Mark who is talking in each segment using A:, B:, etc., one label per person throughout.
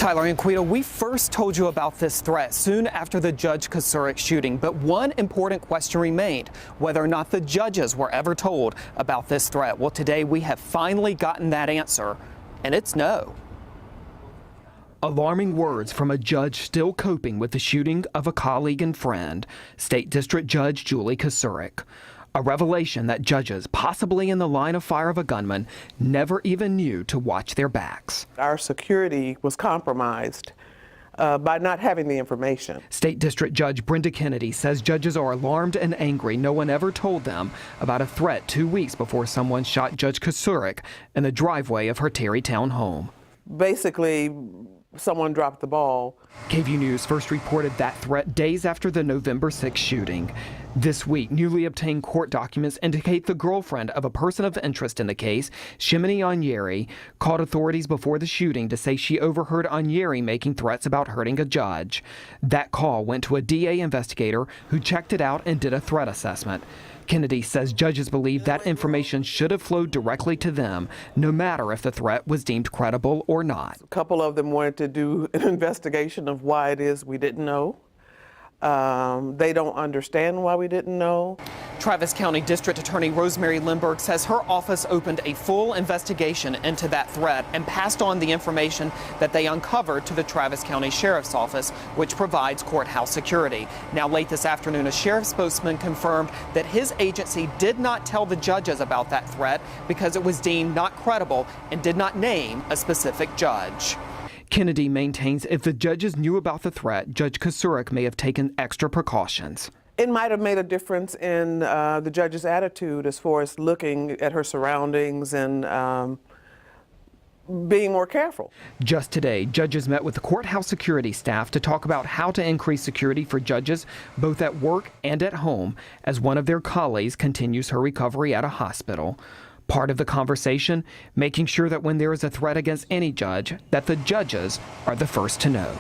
A: Tyler and Quita, we first told you about this threat soon after the Judge Kosurik shooting, but one important question remained, whether or not the judges were ever told about this threat. Well, today we have finally gotten that answer, and it's no. Alarming words from a judge still coping with the shooting of a colleague and friend, State District Judge Julie Kosurik. A revelation that judges, possibly in the line of fire of a gunman, never even knew to watch their backs.
B: Our security was compromised by not having the information.
A: State District Judge Brenda Kennedy says judges are alarmed and angry no one ever told them about a threat 2 weeks before someone shot Judge Kosurik in the driveway of her Terrytown home.
B: Basically, someone dropped the ball.
A: KVUE News first reported that threat days after the November 6th shooting. This week, newly obtained court documents indicate the girlfriend of a person of interest in the case, Shimini Onyeri, called authorities before the shooting to say she overheard Onyeri making threats about hurting a judge. That call went to a DA investigator who checked it out and did a threat assessment. Kennedy says judges believe that information should have flowed directly to them, no matter if the threat was deemed credible or not.
B: A couple of them wanted to do an investigation of why it is we didn't know. They don't understand why we didn't know.
A: Travis County District Attorney Rosemary Lindbergh says her office opened a full investigation into that threat and passed on the information that they uncovered to the Travis County Sheriff's Office, which provides courthouse security. Now, late this afternoon, a sheriff's spokesman confirmed that his agency did not tell the judges about that threat because it was deemed not credible and did not name a specific judge. Kennedy maintains if the judges knew about the threat, Judge Kosurik may have taken extra precautions.
B: It might have made a difference in the judge's attitude as far as looking at her surroundings and being more careful.
A: Just today, judges met with the courthouse security staff to talk about how to increase security for judges both at work and at home as one of their colleagues continues her recovery at a hospital. Part of the conversation, making sure that when there is a threat against any judge, that the judges are the first to know.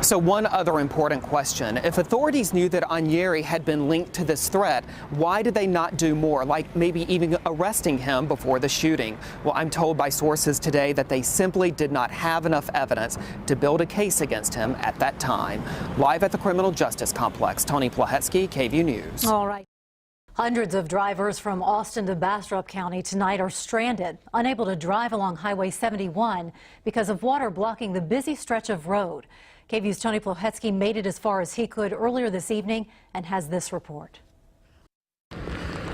A: So one other important question. If authorities knew that Onyeri had been linked to this threat, why did they not do more, like maybe even arresting him before the shooting? Well, I'm told by sources today that they simply did not have enough evidence to build a case against him at that time. Live at the Criminal Justice Complex, Tony Plohetski, KVUE News.
C: All right. Hundreds of drivers from Austin to Bastrop County tonight are stranded, unable to drive along Highway 71 because of water blocking the busy stretch of road. KVUE's Tony Plohetski made it as far as he could earlier this evening and has this report.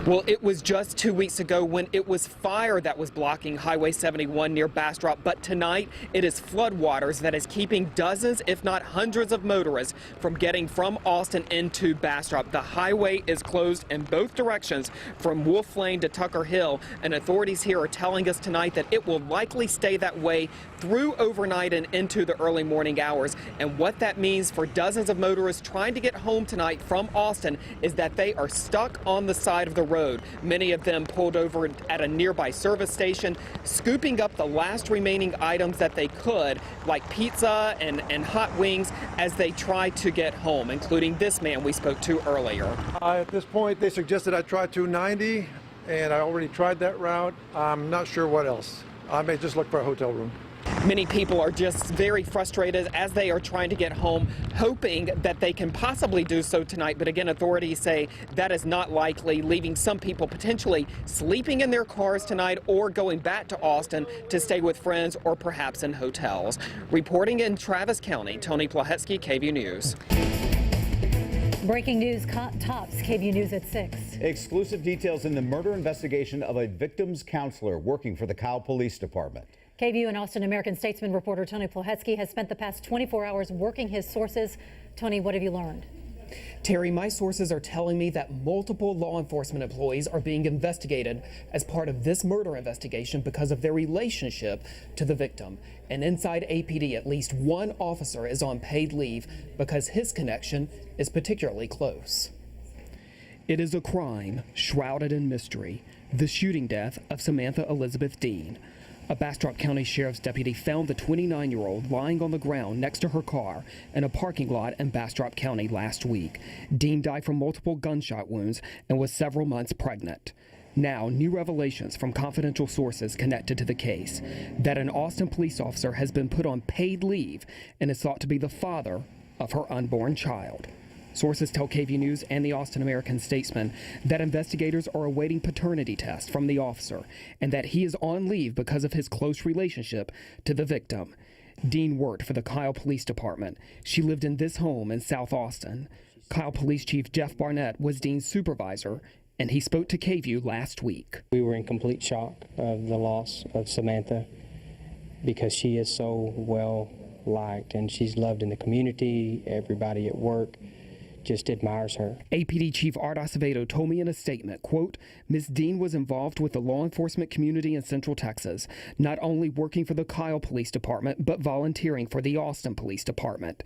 A: Well, it was just 2 weeks ago when it was fire that was blocking Highway 71 near Bastrop, but tonight it is floodwaters that is keeping dozens, if not hundreds of motorists from getting from Austin into Bastrop. The highway is closed in both directions from Wolf Lane to Tucker Hill, and authorities here are telling us tonight that it will likely stay that way through overnight and into the early morning hours. And what that means for dozens of motorists trying to get home tonight from Austin is that they are stuck on the side of the road. Many of them pulled over at a nearby service station, scooping up the last remaining items that they could, like pizza and hot wings, as they try to get home, including this man we spoke to earlier.
D: At this point, they suggested I try 290, and I already tried that route. I'm not sure what else. I may just look for a hotel room.
A: Many people are just very frustrated as they are trying to get home, hoping that they can possibly do so tonight. But again, authorities say that is not likely, leaving some people potentially sleeping in their cars tonight or going back to Austin to stay with friends or perhaps in hotels. Reporting in Travis County, Tony Plohetski, KVUE News.
C: Breaking news tops KVUE News at 6.
E: Exclusive details in the murder investigation of a victim's counselor working for the Kyle Police Department.
C: KVUE and Austin American-Statesman reporter Tony Plohetski has spent the past 24 hours working his sources. Tony, what have you learned?
A: Terry, my sources are telling me that multiple law enforcement employees are being investigated as part of this murder investigation because of their relationship to the victim. And inside APD, at least one officer is on paid leave because his connection is particularly close. It is a crime shrouded in mystery, the shooting death of Samantha Elizabeth Dean. A Bastrop County Sheriff's deputy found the 29-year-old lying on the ground next to her car in a parking lot in Bastrop County last week. Dean died from multiple gunshot wounds and was several months pregnant. Now, new revelations from confidential sources connected to the case that an Austin police officer has been put on paid leave and is thought to be the father of her unborn child. Sources tell KVUE News and the Austin American-Statesman that investigators are awaiting paternity tests from the officer and that he is on leave because of his close relationship to the victim. Dean worked for the Kyle Police Department. She lived in this home in South Austin. Kyle Police Chief Jeff Barnett was Dean's supervisor, and he spoke to KVUE last week.
F: We were in complete shock of the loss of Samantha because she is so well liked and she's loved in the community. Everybody at work just admires her.
A: APD Chief Art Acevedo told me in a statement, quote, Ms. Dean was involved with the law enforcement community in Central Texas, not only working for the Kyle Police Department, but volunteering for the Austin Police Department.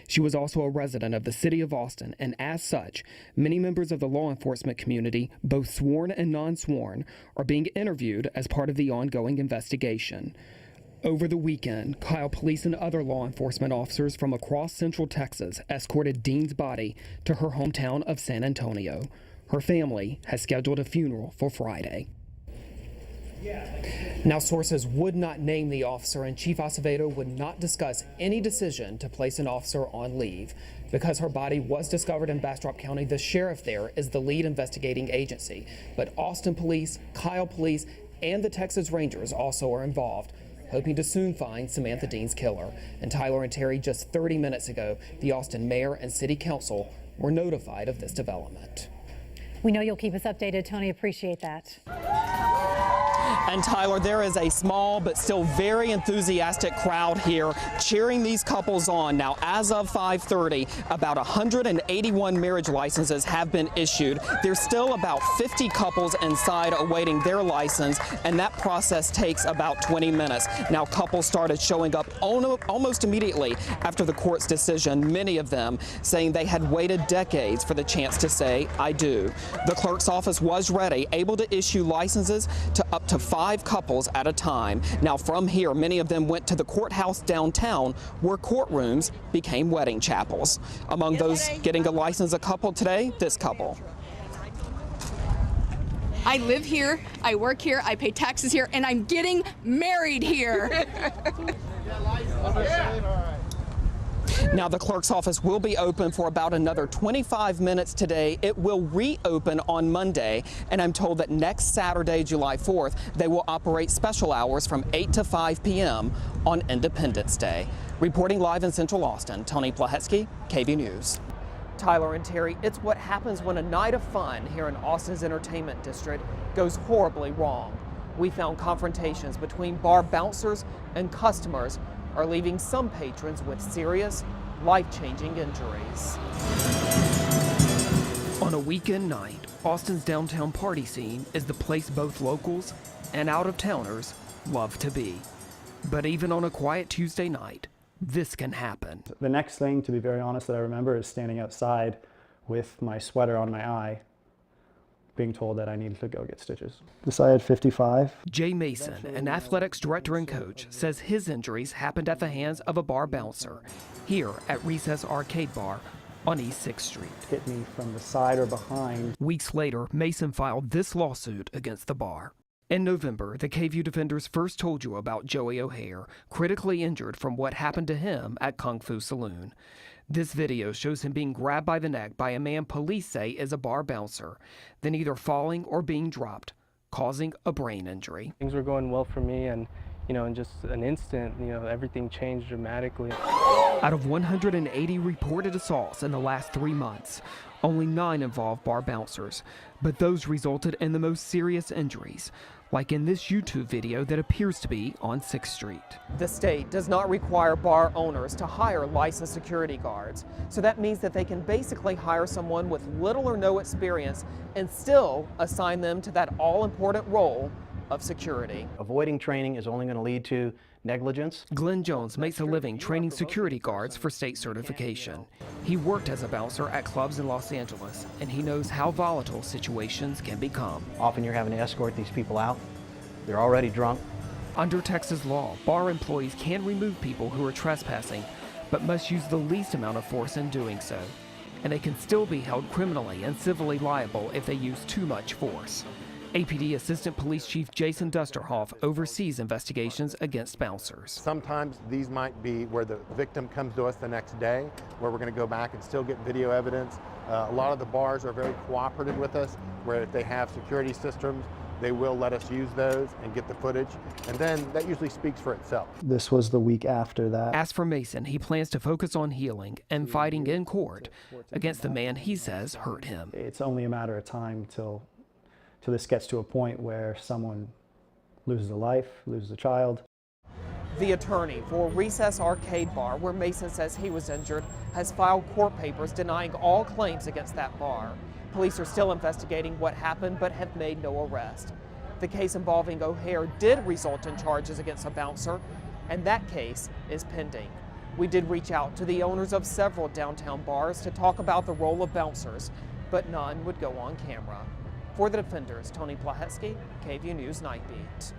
A: She was also a resident of the city of Austin, and as such, many members of the law enforcement community, both sworn and non-sworn, are being interviewed as part of the ongoing investigation. Over the weekend, Kyle Police and other law enforcement officers from across Central Texas escorted Dean's body to her hometown of San Antonio. Her family has scheduled a funeral for Friday. Now, sources would not name the officer, and Chief Acevedo would not discuss any decision to place an officer on leave. Because her body was discovered in Bastrop County, the sheriff there is the lead investigating agency. But Austin Police, Kyle Police, and the Texas Rangers also are involved, hoping to soon find Samantha Dean's killer. And Tyler and Terry, just 30 minutes ago, the Austin mayor and city council were notified of this development.
C: We know you'll keep us updated, Tony. Appreciate that.
A: And Tyler, there is a small but still very enthusiastic crowd here cheering these couples on. Now, as of 5:30, about 181 marriage licenses have been issued. There's still about 50 couples inside awaiting their license, and that process takes about 20 minutes. Now, couples started showing up almost immediately after the court's decision, many of them saying they had waited decades for the chance to say, I do. The clerk's office was ready, able to issue licenses to up to 5 couples at a time. Now, from here, many of them went to the courthouse downtown, where courtrooms became wedding chapels. Among those getting a license, a couple today, this couple.
G: I live here, I work here, I pay taxes here, and I'm getting married here.
A: Now, the clerk's office will be open for about another 25 minutes today. It will reopen on Monday, and I'm told that next Saturday, July 4th, they will operate special hours from 8 to 5 p.m. on Independence Day. Reporting live in Central Austin, Tony Plohetski, KVUE News. Tyler and Terry, it's what happens when a night of fun here in Austin's entertainment district goes horribly wrong. We found confrontations between bar bouncers and customers are leaving some patrons with serious, life-changing injuries. On a weekend night, Austin's downtown party scene is the place both locals and out-of-towners love to be. But even on a quiet Tuesday night, this can happen.
H: The next thing, to be very honest, that I remember is standing outside with my sweater on my eye, being told that I needed to go get stitches. Decided 55.
A: Jay Mason, an athletics director and coach, says his injuries happened at the hands of a bar bouncer here at Recess Arcade Bar on East 6th Street.
H: Hit me from the side or behind.
A: Weeks later, Mason filed this lawsuit against the bar. In November, the KVUE defenders first told you about Joey O'Hare, critically injured from what happened to him at Kung Fu Saloon. This video shows him being grabbed by the neck by a man police say is a bar bouncer, then either falling or being dropped, causing a brain injury.
I: Things were going well for me, and in just an instant, everything changed dramatically.
A: Out of 180 reported assaults in the last 3 months, only 9 involved bar bouncers, but those resulted in the most serious injuries, like in this YouTube video that appears to be on 6th Street. The state does not require bar owners to hire licensed security guards, so that means that they can basically hire someone with little or no experience and still assign them to that all-important role of security.
J: Avoiding training is only going to lead to negligence.
A: Glenn Jones makes a living training security guards for state certification. He worked as a bouncer at clubs in Los Angeles, and he knows how volatile situations can become.
J: Often you're having to escort these people out. They're already drunk.
A: Under Texas law, bar employees can remove people who are trespassing, but must use the least amount of force in doing so. And they can still be held criminally and civilly liable if they use too much force. APD Assistant Police Chief Jason Dusterhoff oversees investigations against bouncers.
K: Sometimes these might be where the victim comes to us the next day, where we're going to go back and still get video evidence. A lot of the bars are very cooperative with us, where if they have security systems, they will let us use those and get the footage, and then that usually speaks for itself.
H: This was the week after that.
A: As for Mason, he plans to focus on healing and fighting in court against the man he says hurt him.
H: It's only a matter of time till this gets to a point where someone loses a life, loses a child.
A: The attorney for Recess Arcade Bar, where Mason says he was injured, has filed court papers denying all claims against that bar. Police are still investigating what happened but have made no arrest. The case involving O'Hare did result in charges against a bouncer, and that case is pending. We did reach out to the owners of several downtown bars to talk about the role of bouncers, but none would go on camera. For the Defenders, Tony Plohetski, KVUE News Night Beat.